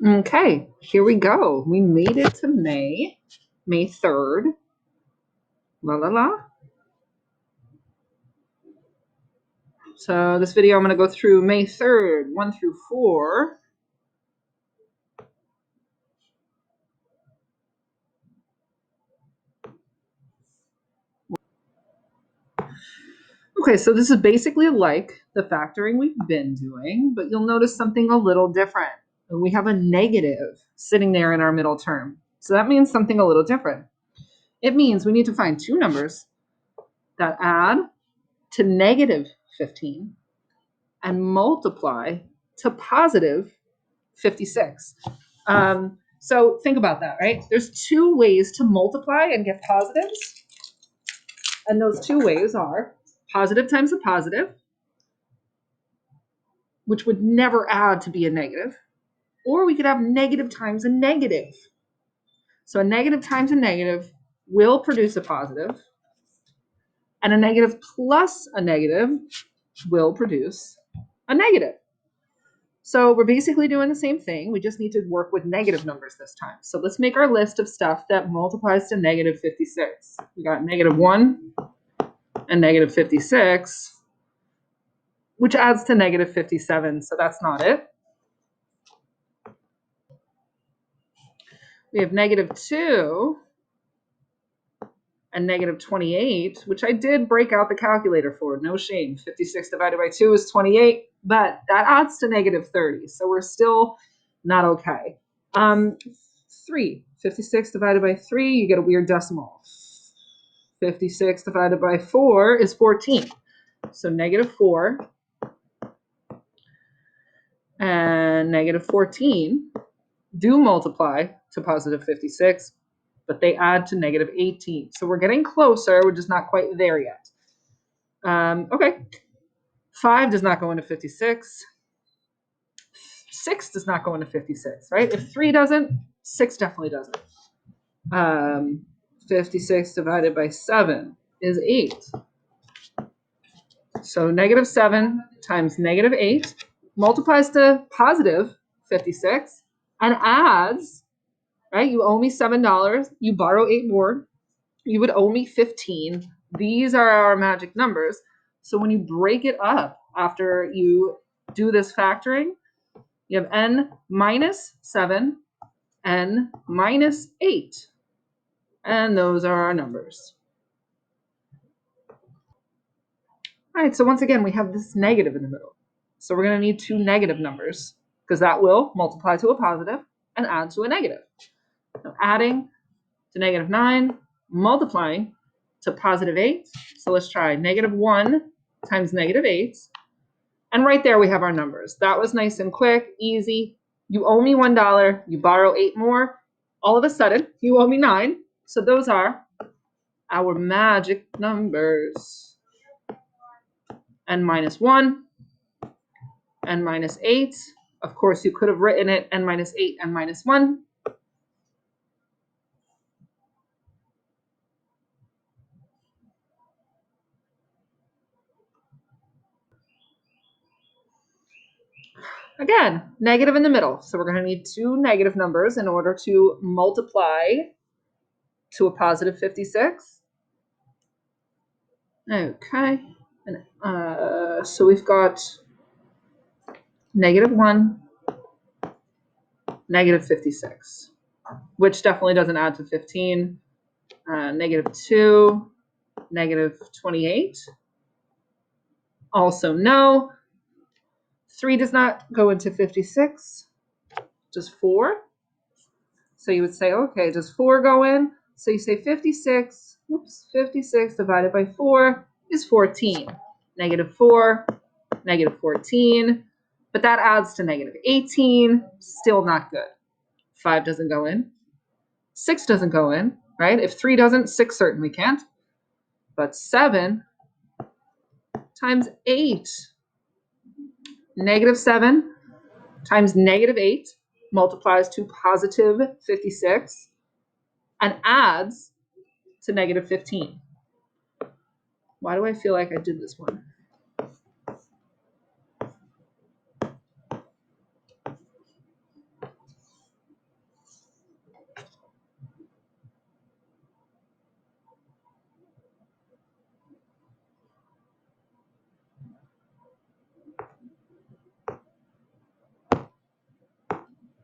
Okay, here we go. We made it to May 3rd. La la la. So this video, I'm going to go through May 3rd, 1 through 4. Okay, so this is basically like the factoring we've been doing, but you'll notice something a little different. We have a negative sitting there in our middle term. So that means something a little different. It means we need to find two numbers that add to negative 15 and multiply to positive 56. So think about that, right? There's two ways to multiply and get positives. And those two ways are positive times a positive, which would never add to be a negative, or we could have negative times a negative. So a negative times a negative will produce a positive, and a negative plus a negative will produce a negative. So we're basically doing the same thing. We just need to work with negative numbers this time. So let's make our list of stuff that multiplies to negative 56. We got negative 1 and negative 56, which adds to negative 57. So that's not it. We have negative 2 and negative 28, which I did break out the calculator for. No shame. 56 divided by 2 is 28, but that adds to negative 30. So we're still not okay. 56 divided by 3, you get a weird decimal. 56 divided by 4 is 14. So negative 4 and negative 14 do multiply to positive 56, but they add to negative 18. So we're getting closer. We're just not quite there yet. Okay. 5 does not go into 56. 6 does not go into 56, right? If 3 doesn't, 6 definitely doesn't. 56 divided by 7 is 8. So negative 7 times negative 8 multiplies to positive 56 and adds, right? You owe me $7. You borrow 8 more. You would owe me 15. These are our magic numbers. So when you break it up after you do this factoring, you have n minus 7, n minus 8. And those are our numbers. All right, so once again, we have this negative in the middle. So we're going to need two negative numbers because that will multiply to a positive and add to a negative. So adding to negative 9, multiplying to positive 8. So let's try negative 1 times negative 8. And right there we have our numbers. That was nice and quick, easy. You owe me $1, you borrow 8 more. All of a sudden, you owe me 9. So those are our magic numbers. N minus 1, n minus 8. Of course, you could have written it n minus 8, n minus 1. Again, negative in the middle. So we're going to need two negative numbers in order to multiply to a positive 56. Okay. And, so we've got negative 1, negative 56, which definitely doesn't add to 15. Negative 2, negative 28. Also no. 3 does not go into 56, just 4. So you would say, okay, does 4 go in? So you say 56 divided by 4 is 14. Negative 4, negative 14. But that adds to negative 18, still not good. 5 doesn't go in. 6 doesn't go in, right? If 3 doesn't, 6 certainly can't. But 7 times 8. Negative 7 times negative 8 multiplies to positive 56 and adds to negative 15. Why do I feel like I did this one?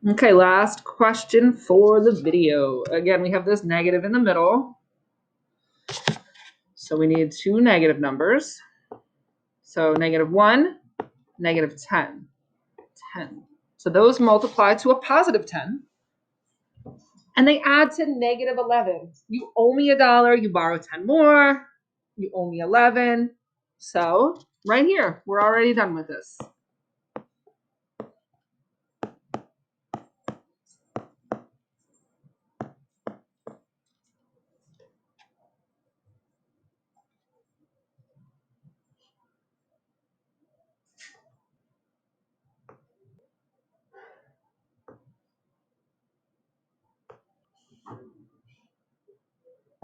Okay, last question for the video. Again, we have this negative in the middle. So we need two negative numbers. So -1, -10. 10. So those multiply to a positive 10. And they add to -11. You owe me $1, you borrow 10 more, you owe me 11. So right here, we're already done with this.